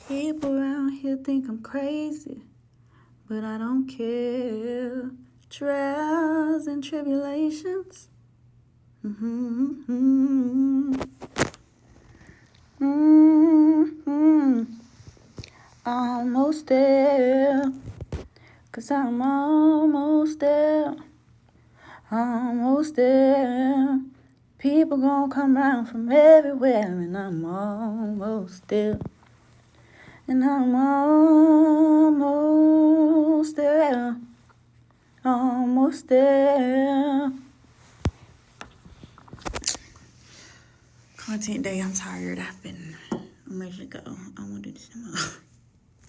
People around here think I'm crazy, but I don't care. Trials and tribulations. Almost there, 'cause I'm almost there. Almost there. People gon' come round from everywhere, and I'm almost there. And I'm almost there. Almost there. Content day, I'm tired. I'm ready to go. I want to do this tomorrow.